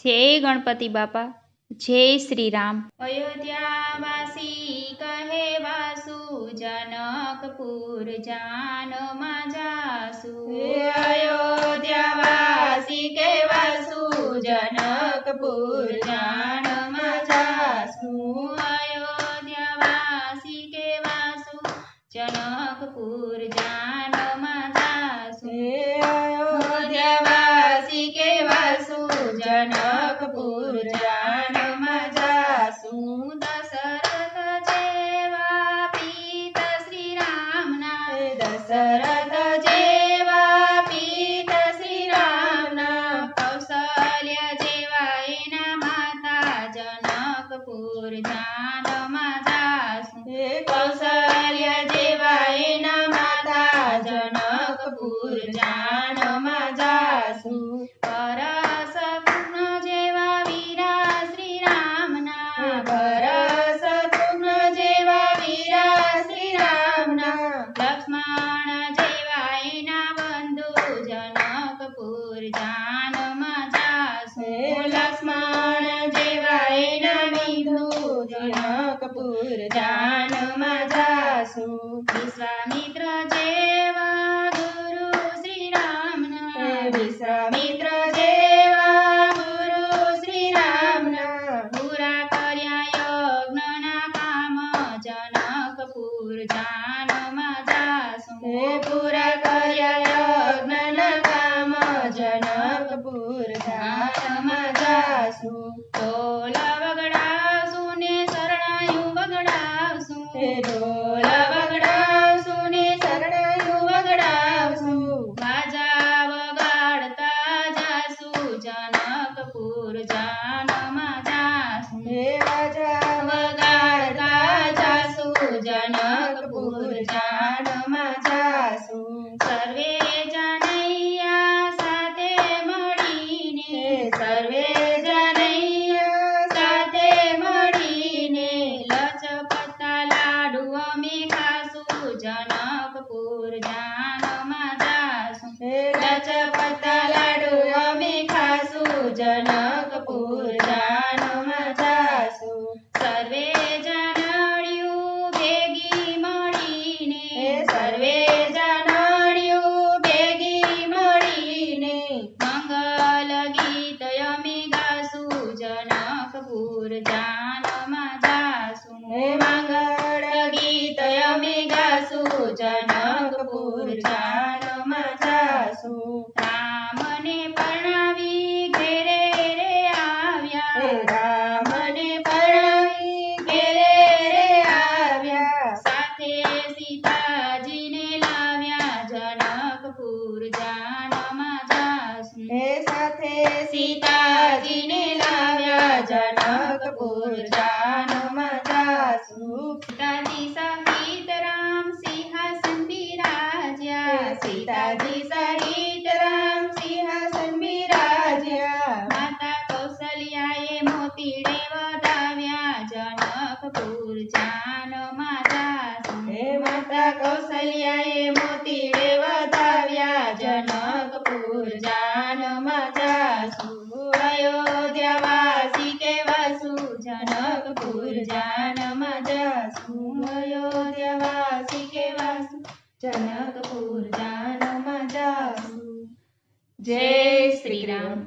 જય ગણપતિ બાપા, જય શ્રી રામ। અયોધ્યાવાસી કહે વાસુ, જનકપુર જાનમાં જાસુ। અયોધ્યાવાસી કે વાસુ, જનકપુર જાનમાં જાસુ। અયોધ્યાવાસી કે વાસુ, જનકપુર જાનમાં જાસુ। અયોધ્યાવાસી કે વાસુ, જનકપુર જાનમાં જાસુ। દશરથ જેવા પિતા શ્રી રામના, દશરથ જેવા પિતા શ્રી રામના, કૌશલ્ય જેવા એના માતા, જનકપુર જાનમાં જાસુ। કૌશલ્ય જેવા એના માતા, જનકપુર જાનમાં જાસુ। પરશત્રુઘ્ન જેવા વીરા શ્રી રામના, પરશત્રુઘ્ન જેવા વીરા શ્રી રામના, લક્ષ્મણ જેવા એના બંધુ, જનકપુર જાનમાં જાસુ। લક્ષ્મણ જેવા એના બંધુ, જનકપુર જાનમાં જાસુ। વિશ્વામિત્ર જેવા ગુરુ શ્રી રામના, વિશ્વામિત્ર જેવા ગુરુ શ્રી રામના, પૂરા કર્યા યજ્ઞના કામ, જનકપુર જાનમાં જાસુ। પૂરા કર્યા યજ્ઞના કામ, જનકપુર જાનમાં જાસુ। ઢોલ વગડાવશું ને શરણાયું વગડાવશું, ઢોલ વગડાવશું ને શરણાયું વગડાવશું, બાજા વગાડતા જાસુ, જનકપુર જાનમાં જાસુ। બાજા વગાડતા જાસુ, જનકપુર જાનમાં જાસુ। સર્વે જાનૈયા સાથે મળીને, સર્વે જાનૈયા સાથે મળીને, લચપતા લાડુ અમે ખાશું, જનકપુર જાનમાં જાસુ। લચપતા લાડુ અમે ખાશું, જનકપુર જાનમાં જાસુ। સર્વે જાનડીયું ભેગી મળીને, સર્વે જાનડીયું ભેગી મળીને, મંગલ ગીત અમે ગાશું, જનકપુર જાનમાં જાસુ। મંગળ ગીત અમે ગાશું, જનકપુર જાનમાં જાસુ। રામને પરણાવી ઘેરે રે આવ્યા, રામને પરણાવી ઘેરે રે આવ્યા, સાથે સીતાજીને લાવ્યા, જનકપુર જાનમાં જાસુ। સાથે સીતાજીને લાવ્યા, જનકપુર જાનમાં જાસુ। સીતાજી સહિત રામ સિંહાસન બિરાજ્યા, સીતાજી સહિત રામ સિંહાસન બિરાજ્યા, માતા કૌશલ્યાએ મોતીડે વધાવ્યા, જનકપુર જાનમાં જાસુ। માતા કૌશલ્યાએ મોતીડે વધાવ્યા, જનકપુર જાનમાં જાસુ। અયોધ્યાવાસી કે વાસુ, જનકપુર જાનમાં જાસુ। અયોધ્યાવાસી કે વાસુ, જનકપુર જાનમાં જાસુ। જય શ્રી રામ।